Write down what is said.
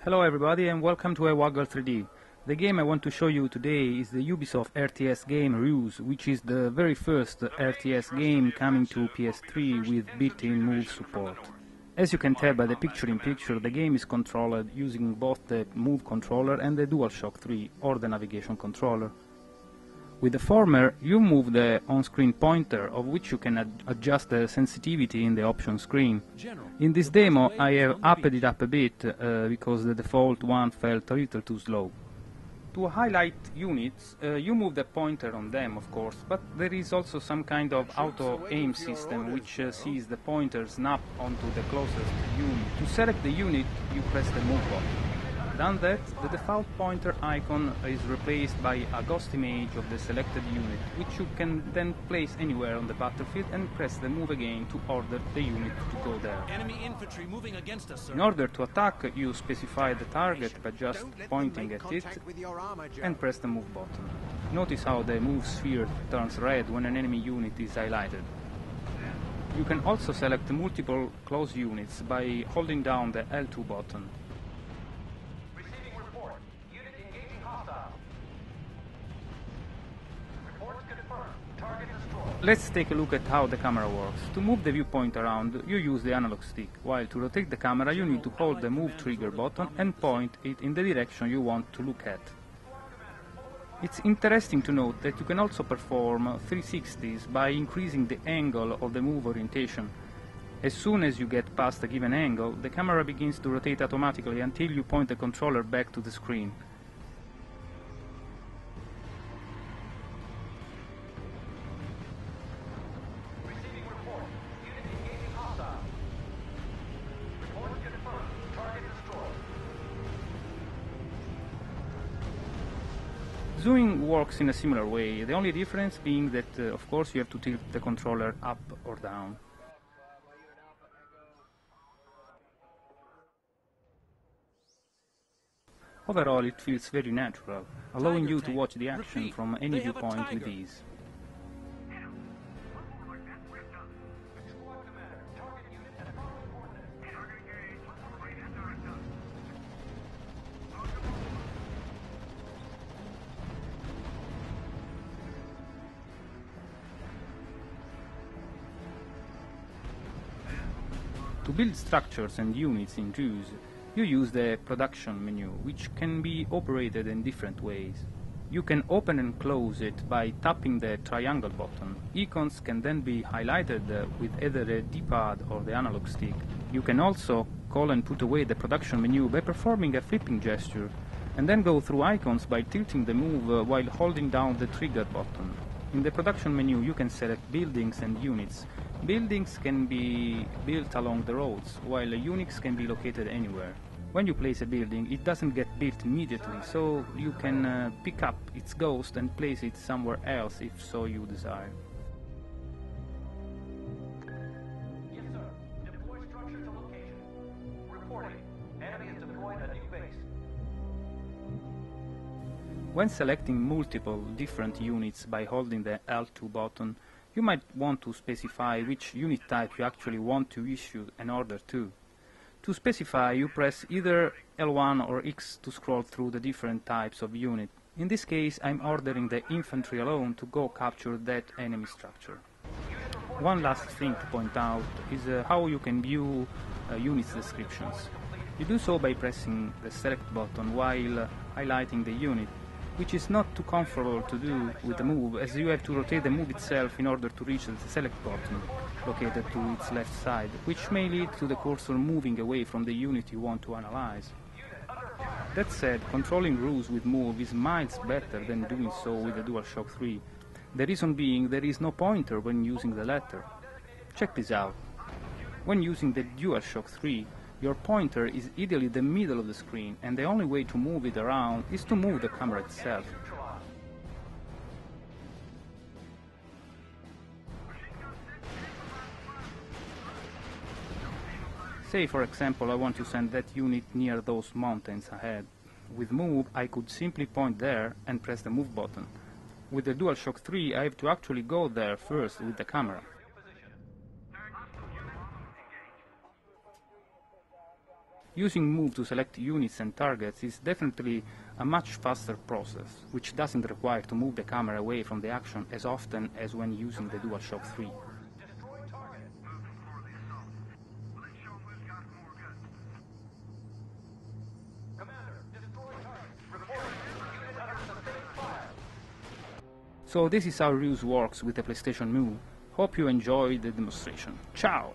Hello everybody and welcome to iWatch 3D. The game I want to show you today is the Ubisoft RTS game R.U.S.E, which is the very first RTS game coming to PS3 with built-in move support. As you can tell by the picture-in-picture, the game is controlled using both the move controller and the DualShock 3 or the navigation controller. With the former, you move the on-screen pointer, of which you can adjust the sensitivity in the option screen. In this demo I have upped it up a bit, because the default one felt a little too slow. To highlight units, you move the pointer on them, of course, but there is also some kind of auto-aim system which sees the pointer snap onto the closest unit. To select the unit, you press the move button. Done that, the default pointer icon is replaced by a ghost image of the selected unit, which you can then place anywhere on the battlefield and press the move again to order the unit to go there. Enemy infantry moving against us, sir. In order to attack, you specify the target by just pointing at it and press the move button. Notice how the move sphere turns red when an enemy unit is highlighted. You can also select multiple close units by holding down the L2 button. Let's take a look at how the camera works. To move the viewpoint around, you use the analog stick, while to rotate the camera you need to hold the move trigger button and point it in the direction you want to look at. It's interesting to note that you can also perform 360s by increasing the angle of the move orientation. As soon as you get past a given angle, the camera begins to rotate automatically until you point the controller back to the screen. Zooming works in a similar way, the only difference being that, of course, you have to tilt the controller up or down. Overall, it feels very natural, allowing you to watch the action from any viewpoint with ease. To build structures and units in R.U.S.E, you use the production menu, which can be operated in different ways. You can open and close it by tapping the triangle button. Icons can then be highlighted with either the D-pad or the analog stick. You can also call and put away the production menu by performing a flipping gesture, and then go through icons by tilting the move while holding down the trigger button. In the production menu you can select buildings and units. Buildings can be built along the roads, while units can be located anywhere. When you place a building, it doesn't get built immediately, so you can pick up its ghost and place it somewhere else if so you desire. Yes, sir. Deploy structure to location. Reporting. Enemy has deployed a new base. When selecting multiple different units by holding the L2 button, you might want to specify which unit type you actually want to issue an order to. To specify, you press either L1 or X to scroll through the different types of unit. In this case, I'm ordering the infantry alone to go capture that enemy structure. One last thing to point out is how you can view units descriptions. You do so by pressing the select button while highlighting the unit, which is not too comfortable to do with the move, as you have to rotate the move itself in order to reach the select button, located to its left side, which may lead to the cursor moving away from the unit you want to analyze. That said, controlling R.U.S.E with move is miles better than doing so with the DualShock 3. The reason being there is no pointer when using the latter. Check this out. When using the DualShock 3, your pointer is ideally the middle of the screen, and the only way to move it around is to move the camera itself. Say, for example, I want to send that unit near those mountains ahead. With move, I could simply point there and press the move button. With the DualShock 3, I have to actually go there first with the camera. Using Move to select units and targets is definitely a much faster process, which doesn't require to move the camera away from the action as often as when using the DualShock 3. Destroy target. Commander, destroy target. Reporting. Unit under sustained fire. So this is how R.U.S.E works with the PlayStation Move. Hope you enjoyed the demonstration. Ciao!